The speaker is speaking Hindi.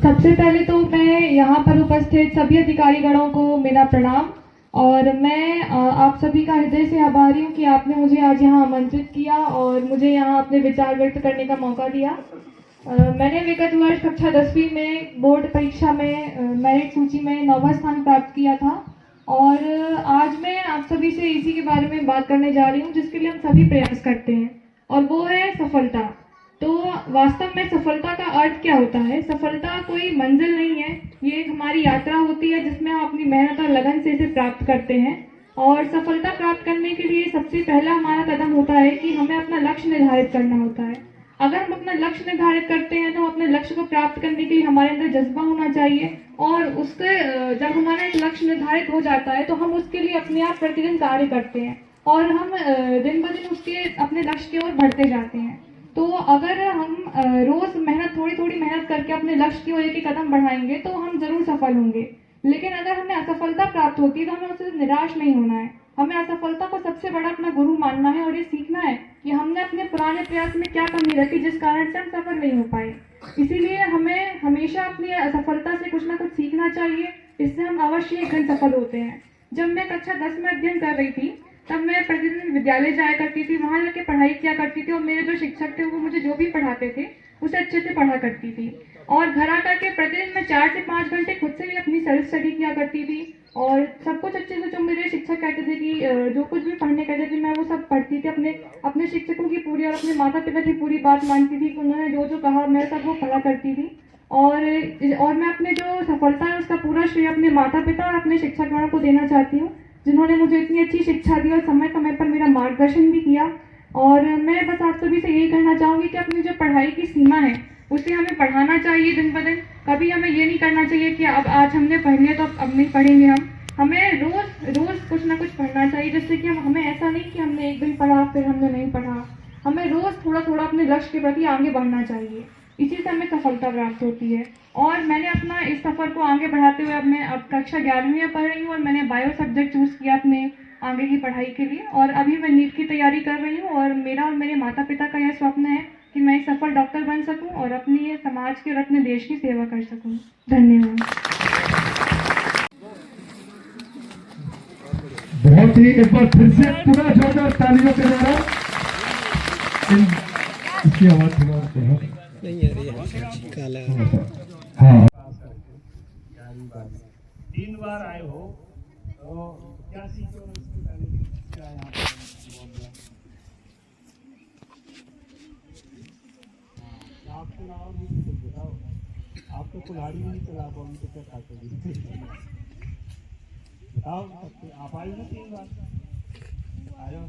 सबसे पहले तो मैं यहाँ पर उपस्थित सभी अधिकारीगणों को मेरा प्रणाम। और मैं आप सभी का हृदय से आभारी हूँ कि आपने मुझे आज यहाँ आमंत्रित किया और मुझे यहाँ अपने विचार व्यक्त करने का मौका दिया। मैंने विगत वर्ष कक्षा 10वीं में बोर्ड परीक्षा में मेरिट सूची में 9वां स्थान प्राप्त किया था। और आज मैं आप सभी से इसी के बारे में बात करने जा रही हूँ जिसके लिए हम सभी प्रयास करते हैं, और वो है सफलता। तो वास्तव में सफलता का अर्थ क्या होता है? सफलता कोई मंजिल नहीं है, ये एक हमारी यात्रा होती है जिसमें हम अपनी मेहनत और लगन से इसे प्राप्त करते हैं। और सफलता प्राप्त करने के लिए सबसे पहला हमारा कदम होता है कि हमें अपना लक्ष्य निर्धारित करना होता है। अगर हम अपना लक्ष्य निर्धारित करते हैं तो अपने लक्ष्य को प्राप्त करने के लिए हमारे अंदर जज्बा होना चाहिए, और उसके जब हमारा एक लक्ष्य निर्धारित हो जाता है तो हम उसके लिए अपने आप प्रतिदिन कार्य करते हैं और हम दिन ब दिन उसके अपने लक्ष्य की ओर बढ़ते जाते हैं। तो अगर हम रोज थोड़ी थोड़ी मेहनत करके अपने लक्ष्य की ओर एक कदम बढ़ाएंगे तो हम जरूर सफल होंगे। लेकिन अगर हमें असफलता प्राप्त होती है तो हमें उससे निराश नहीं होना है। हमें असफलता को सबसे बड़ा अपना गुरु मानना है और ये सीखना है कि हमने अपने पुराने प्रयास में क्या कमी रखी जिस कारण से हम सफल नहीं हो पाए। इसीलिए हमें हमेशा अपनी असफलता से कुछ ना कुछ सीखना चाहिए, इससे हम अवश्य एक दिन सफल होते हैं। जब मैं कक्षा 10 में अध्ययन कर रही थी तब मैं प्रतिदिन विद्यालय जाया करती थी, वहां जाके पढ़ाई किया करती थी और मेरे जो शिक्षक थे वो मुझे जो भी पढ़ाते थे उसे अच्छे से पढ़ा करती थी। और घर आकर के प्रतिदिन मैं 4 से 5 घंटे खुद से भी अपनी सेल्फ स्टडी किया करती थी और सब कुछ अच्छे से, जो मेरे शिक्षक कहते थे कि जो कुछ भी पढ़ने कहते थे मैं वो सब पढ़ती थी। अपने अपने शिक्षकों की पूरी और अपने माता पिता की पूरी बात मानती थी कि उन्होंने जो जो कहा मैं सब वो पढ़ा करती थी। और मैं अपने जो सफलता है उसका पूरा श्रेय अपने माता पिता और अपने शिक्षकगणों को देना चाहती हूँ, जिन्होंने मुझे इतनी अच्छी शिक्षा दी और समय समय पर मेरा मार्गदर्शन भी किया। और मैं बस आप सभी से यही कहना चाहूँगी कि अपनी जो पढ़ाई की सीमा है उसे हमें बढ़ाना चाहिए दिन ब दिन। कभी हमें ये नहीं करना चाहिए कि अब आज हमने पढ़ लिया तो अब नहीं पढ़ेंगे। हमें रोज रोज कुछ ना कुछ पढ़ना चाहिए, जिससे कि हमें ऐसा नहीं कि हमने एक दिन पढ़ा फिर हमने नहीं पढ़ा। हमें रोज थोड़ा थोड़ा अपने लक्ष्य के प्रति आगे बढ़ना चाहिए, इसी से हमें सफलता प्राप्त होती है। और मैंने अपना इस सफर को आगे बढ़ाते हुए अब कक्षा 11वीं में पढ़ रही हूँ और मैंने बायो सब्जेक्ट चूज किया अपने आगे की पढ़ाई के लिए। और अभी मैं नीट की तैयारी कर रही हूँ और मेरा और मेरे माता पिता का यह स्वप्न है कि मैं एक सफल डॉक्टर बन सकूं और अपनी समाज की और अपने देश की सेवा कर सकूं। धन्यवाद। बहुत ही, एक बार फिर से पूरा जोरदार तालियों के द्वारा इसकी आवाज थोड़ा नहीं आ रही है, काला हाँ। 3 बार आए हो तो क्या सीखे हो इसके पहले? क्या यहाँ पे आपके अलावा भी कुछ बताओ। आप तो कुल्हाड़ी भी नहीं चला पाओगे तो क्या खाते बताओ। आप आई ना 3 बार आयो।